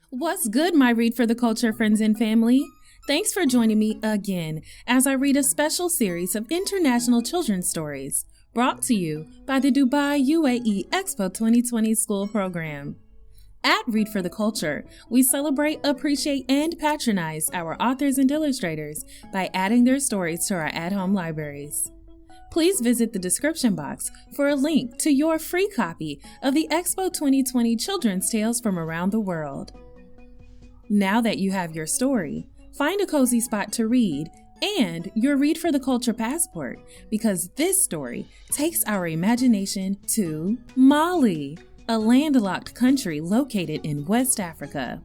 What's good, my Read for the Culture friends and family? Thanks for joining me again as I read a special series of international children's stories brought to you by the Dubai UAE Expo 2020 school program. At Read for the Culture, we celebrate, appreciate, and patronize our authors and illustrators by adding their stories to our at-home libraries. Please visit the description box for a link to your free copy of the Expo 2020 children's tales from around the world. Now that you have your story, find a cozy spot to read and your Read for the Culture passport, because this story takes our imagination to Mali, a landlocked country located in West Africa.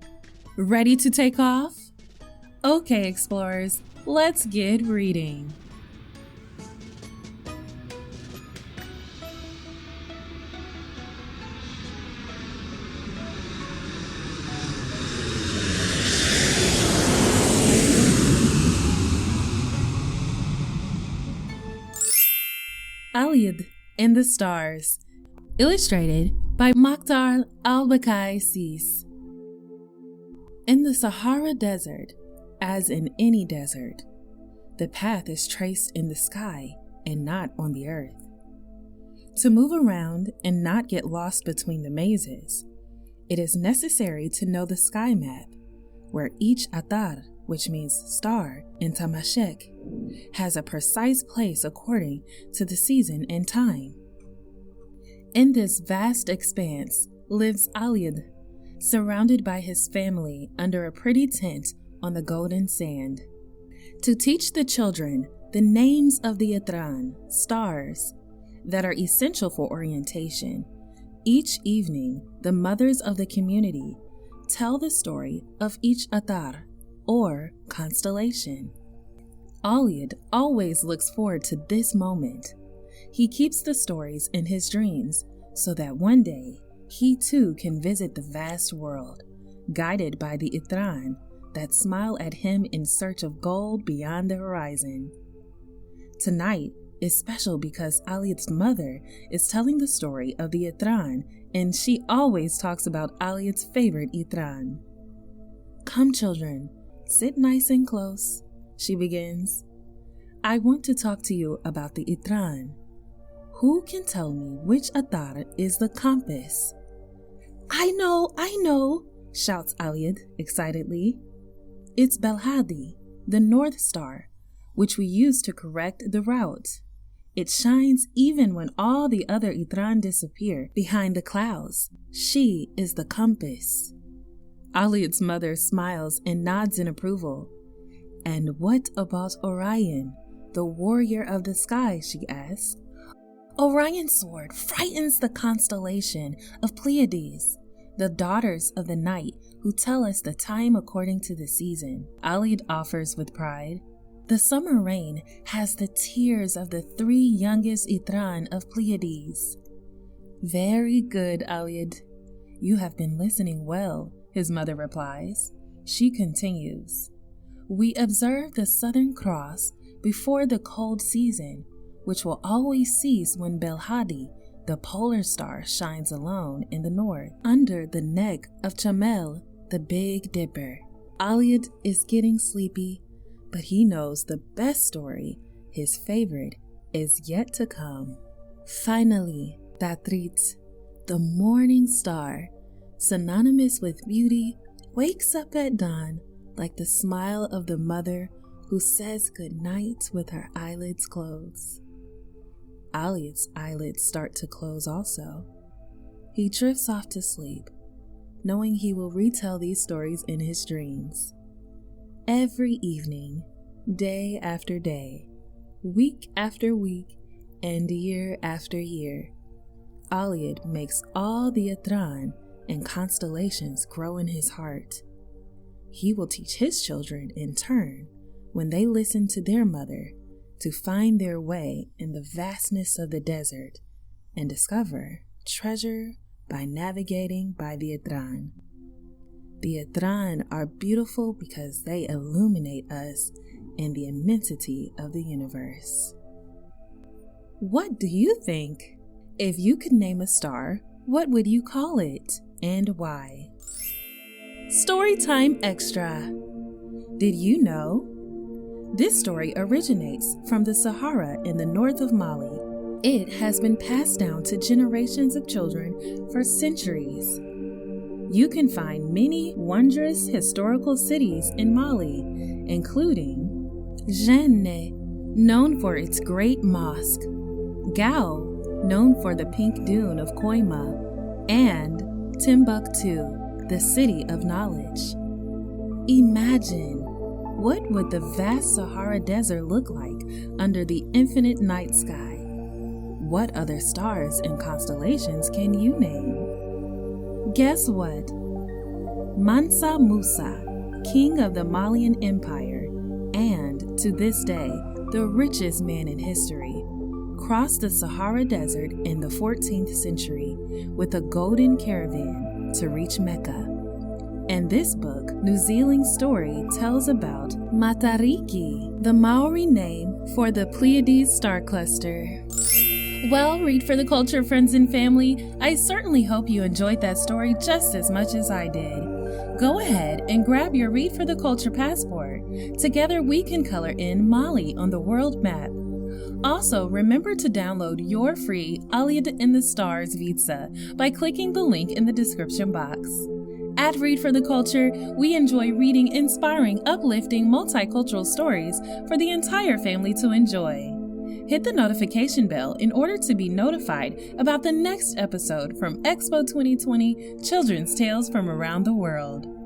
Ready to take off? Okay, explorers, let's get reading. Alyad and the Stars, illustrated by Moctar Albakaye Cisse. In the Sahara Desert, as in any desert, the path is traced in the sky and not on the earth. To move around and not get lost between the mazes, it is necessary to know the sky map, where each atar, which means star in Tamashek, has a precise place according to the season and time. In this vast expanse lives Alyad, surrounded by his family under a pretty tent on the golden sand. To teach the children the names of the Itran, stars, that are essential for orientation, each evening the mothers of the community tell the story of each atar, or constellation. Alyad always looks forward to this moment. He keeps the stories in his dreams so that one day he too can visit the vast world, guided by the Itran that smile at him in search of gold beyond the horizon. Tonight is special because Alyad's mother is telling the story of the Itran, and she always talks about Alyad's favorite Itran. Come, children, sit nice and close, she begins. I want to talk to you about the Itran. Who can tell me which atar is the compass? I know, shouts Alyad excitedly. It's Belhadi, the North Star, which we use to correct the route. It shines even when all the other Itran disappear behind the clouds. She is the compass. Alyad's mother smiles and nods in approval. And what about Orion, the warrior of the sky, she asks. Orion's sword frightens the constellation of Pleiades, the daughters of the night who tell us the time according to the season, Alyad offers with pride. The summer rain has the tears of the three youngest Itran of Pleiades. Very good, Alyad. You have been listening well, his mother replies. She continues. We observe the Southern Cross before the cold season, which will always cease when Belhadi, the polar star, shines alone in the north, under the neck of Chamel, the Big Dipper. Alyad is getting sleepy, but he knows the best story, his favorite, is yet to come. Finally, Tatrit, the morning star, synonymous with beauty, wakes up at dawn like the smile of the mother who says good night with her eyelids closed. Alyad's eyelids start to close also. He drifts off to sleep, knowing he will retell these stories in his dreams. Every evening, day after day, week after week, and year after year, Alyad makes all the Itran and constellations grow in his heart. He will teach his children in turn when they listen to their mother to find their way in the vastness of the desert and discover treasure by navigating by the Itran. The Itran are beautiful because they illuminate us in the immensity of the universe. What do you think? If you could name a star, what would you call it and why? Storytime Extra. Did you know? This story originates from the Sahara in the north of Mali. It has been passed down to generations of children for centuries. You can find many wondrous historical cities in Mali, including Jenne, known for its great mosque, Gao, known for the pink dune of Koima, and Timbuktu, the city of knowledge. Imagine, what would the vast Sahara Desert look like under the infinite night sky? What other stars and constellations can you name? Guess what? Mansa Musa, king of the Malian Empire, and to this day, the richest man in history, crossed the Sahara Desert in the 14th century with a golden caravan to reach Mecca. And this book, New Zealand story, tells about Matariki, the Maori name for the Pleiades star cluster. Well, Read for the Culture, friends and family, I certainly hope you enjoyed that story just as much as I did. Go ahead and grab your Read for the Culture passport. Together we can color in Mali on the world map. Also, remember to download your free Alyad in the Stars visa by clicking the link in the description box. At Read for the Culture, we enjoy reading inspiring, uplifting, multicultural stories for the entire family to enjoy. Hit the notification bell in order to be notified about the next episode from Expo 2020 Children's Tales from Around the World.